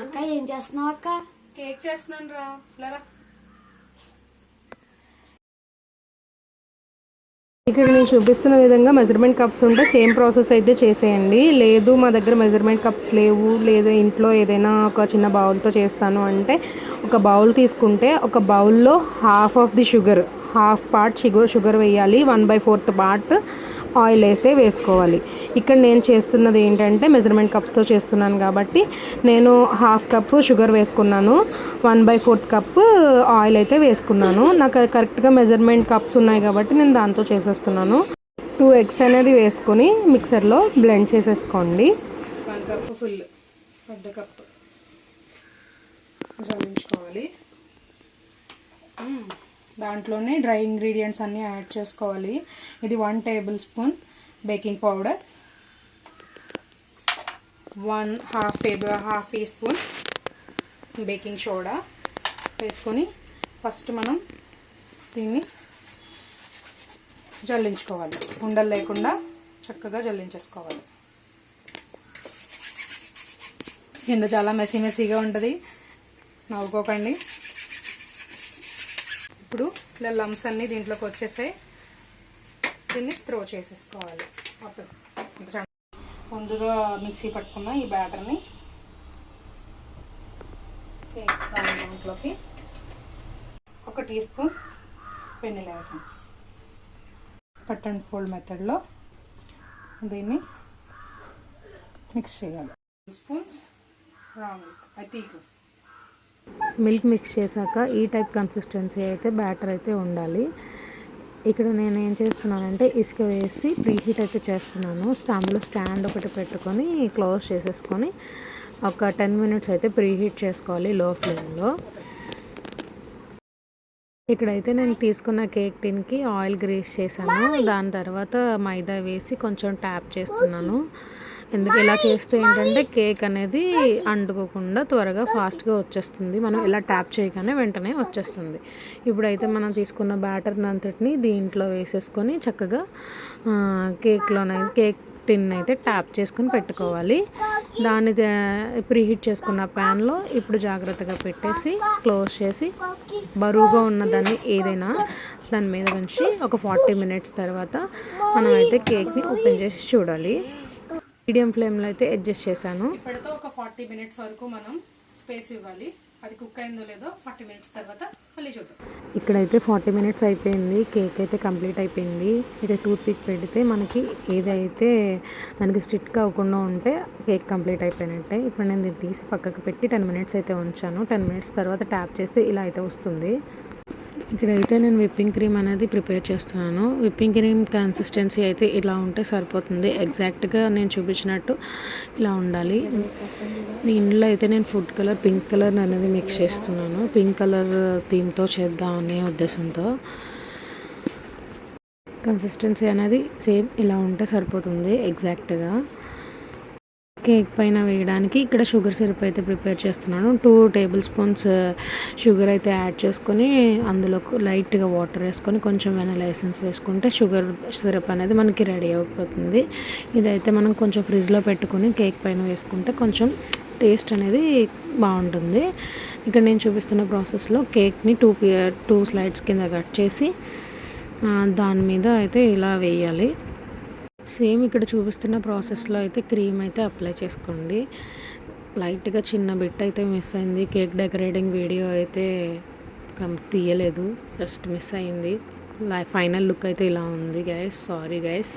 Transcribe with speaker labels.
Speaker 1: అక్క ఏం చేస్తున్నావు అక్క?
Speaker 2: కేక్ చేస్తున్నాను రా. లరా ఇక్కడ నేను చూపిస్తున్న విధంగా మెజర్మెంట్ కప్స్ ఉంటే సేమ్ ప్రాసెస్ అయితే చేసేయండి. లేదు మా దగ్గర మెజర్మెంట్ కప్స్ లేవు, లేదా ఇంట్లో ఏదైనా ఒక చిన్న బౌల్తో చేస్తాను అంటే ఒక బౌల్ తీసుకుంటే ఒక బౌల్లో half of the sugar, half part sugar వేయాలి, 1/4 పార్ట్ ఆయిల్ వేసుకోవాలి. ఇక్కడ నేను చేస్తున్నది ఏంటంటే మెజర్మెంట్ కప్స్తో చేస్తున్నాను కాబట్టి నేను హాఫ్ కప్ షుగర్ వేసుకున్నాను, 1/4 కప్ ఆయిల్ అయితే వేసుకున్నాను. నాకు కరెక్ట్గా మెజర్మెంట్ కప్స్ ఉన్నాయి కాబట్టి నేను దాంతో చేసేస్తున్నాను. 2 ఎగ్స్ అనేది వేసుకొని మిక్సర్లో బ్లెండ్ చేసేసుకోండి. 1 కప్ ఫుల్, పెద్ద కప్ జల్లించుకోవాలి. దాంట్లోనే డ్రై ఇంగ్రీడియంట్స్ అన్నీ యాడ్ చేసుకోవాలి. ఇది 1 tablespoon baking powder, half teaspoon baking soda వేసుకొని ఫస్ట్ మనం దీన్ని జల్లించుకోవాలి. ఉండలు లేకుండా చక్కగా జల్లించేసుకోవాలి. కింద చాలా మెస్సీగా ఉంటుంది, నవ్వుకోకండి. ఇప్పుడు ఇలా లంప్స్ అన్నీ దీంట్లోకి వచ్చేసాయి, దీన్ని త్రో చేసేసుకోవాలి. ముందుగా మిక్సీ పట్టుకున్న ఈ బ్యాటర్ని దాంట్లోకి 1 teaspoon vanilla essence, cut and fold మెథడ్లో దీన్ని మిక్స్ చేయాలి. 2 స్పూన్స్ రా మిల్క్, అతీకు మిల్క్ మిక్స్ చేశాక ఈ టైప్ కన్సిస్టెన్సీ అయితే బ్యాటర్ అయితే ఉండాలి. ఇక్కడ నేను ఏం చేస్తున్నానంటే ఇసుక వేసి ప్రీహీట్ అయితే చేస్తున్నాను. స్టాండ్ ఒకటి పెట్టుకొని క్లోజ్ చేసేసుకొని ఒక 10 మినిట్స్ అయితే ప్రీహీట్ చేసుకోవాలి లో ఫ్లేమ్లో. ఇక్కడైతే నేను తీసుకున్న కేక్ టిన్కి ఆయిల్ గ్రీస్ చేశాను. దాని తర్వాత మైదా వేసి కొంచెం ట్యాప్ చేస్తున్నాను. ఎందుకు ఇలా చేస్తే ఏంటంటే కేక్ అనేది అంటుకోకుండా త్వరగా ఫాస్ట్గా వచ్చేస్తుంది. మనం ఇలా ట్యాప్ చేయగానే వెంటనే వచ్చేస్తుంది. ఇప్పుడైతే మనం తీసుకున్న బ్యాటర్ని అంతటిని దీంట్లో వేసేసుకొని చక్కగా కేక్ టిన్ అయితే ట్యాప్ చేసుకొని పెట్టుకోవాలి. దాన్ని ప్రీహీట్ చేసుకున్న ప్యాన్లో ఇప్పుడు జాగ్రత్తగా పెట్టేసి క్లోజ్ చేసి బరువుగా ఉన్నదాన్ని ఏదైనా దాని మీద ఉంచి ఒక 40 మినిట్స్ తర్వాత మనం అయితే కేక్ని ఓపెన్ చేసి చూడాలి. మీడియం ఫ్లేమ్లో అయితే అడ్జస్ట్ చేశాను. ఇప్పటితో ఒక 40 మినిట్స్ వరకు మనం స్పేస్ ఇవ్వాలి. అది కుక్ అయిందో లేదో 40 మినిట్స్ తర్వాత మళ్ళీ చూద్దాం. ఇక్కడైతే 40 మినిట్స్ అయిపోయింది. కేక్ అయితే కంప్లీట్ అయిపోయింది. ఇక టూత్ పిక్ పెడితే మనకి ఏదైతే దానికి స్టిక్ అవ్వకుండా ఉంటే కేక్ కంప్లీట్ అయిపోయినట్టే. ఇప్పుడు నేను దీన్ని తీసి పక్కకు పెట్టి 10 మినిట్స్ అయితే ఉంచాను. 10 మినిట్స్ తర్వాత ట్యాప్ చేస్తే ఇలా అయితే వస్తుంది. ఇక్కడైతే నేను విప్పింగ్ క్రీమ్ అనేది ప్రిపేర్ చేస్తున్నాను. విప్పింగ్ క్రీమ్ కన్సిస్టెన్సీ అయితే ఇలా ఉంటే సరిపోతుంది. ఎగ్జాక్ట్గా నేను చూపించినట్టు ఇలా ఉండాలి. దీనిలో అయితే నేను ఫుడ్ కలర్ పింక్ కలర్ అనేది మిక్స్ చేస్తున్నాను. పింక్ కలర్ థీమ్తో చేద్దామనే ఉద్దేశంతో. కన్సిస్టెన్సీ అనేది సేమ్ ఇలా ఉంటే సరిపోతుంది ఎగ్జాక్ట్గా. కేక్ పైన వేయడానికి ఇక్కడ షుగర్ సిరప్ అయితే ప్రిపేర్ చేస్తున్నాను. 2 టేబుల్ స్పూన్స్ షుగర్ అయితే యాడ్ చేసుకొని అందులో లైట్గా వాటర్ వేసుకొని కొంచెం వెనిలా ఎసెన్స్ వేసుకుంటే షుగర్ సిరప్ అనేది మనకి రెడీ అయిపోతుంది. ఇదైతే మనం కొంచెం ఫ్రిడ్జ్లో పెట్టుకొని కేక్ పైన వేసుకుంటే కొంచెం టేస్ట్ అనేది బాగుంటుంది. ఇక్కడ నేను చూపిస్తున్న ప్రాసెస్లో కేక్ని 2 స్లైడ్స్ కింద కట్ చేసి దాని మీద అయితే ఇలా వేయాలి. సేమ్ ఇక్కడ చూపిస్తున్న ప్రాసెస్లో అయితే క్రీమ్ అయితే అప్లై చేసుకోండి. లైట్గా చిన్న బిట్ అయితే మిస్ అయింది. కేక్ డెకరేటింగ్ వీడియో అయితే తీయలేదు, జస్ట్ మిస్ అయింది. ఫైనల్ లుక్ అయితే ఇలా ఉంది గైస్. Sorry guys.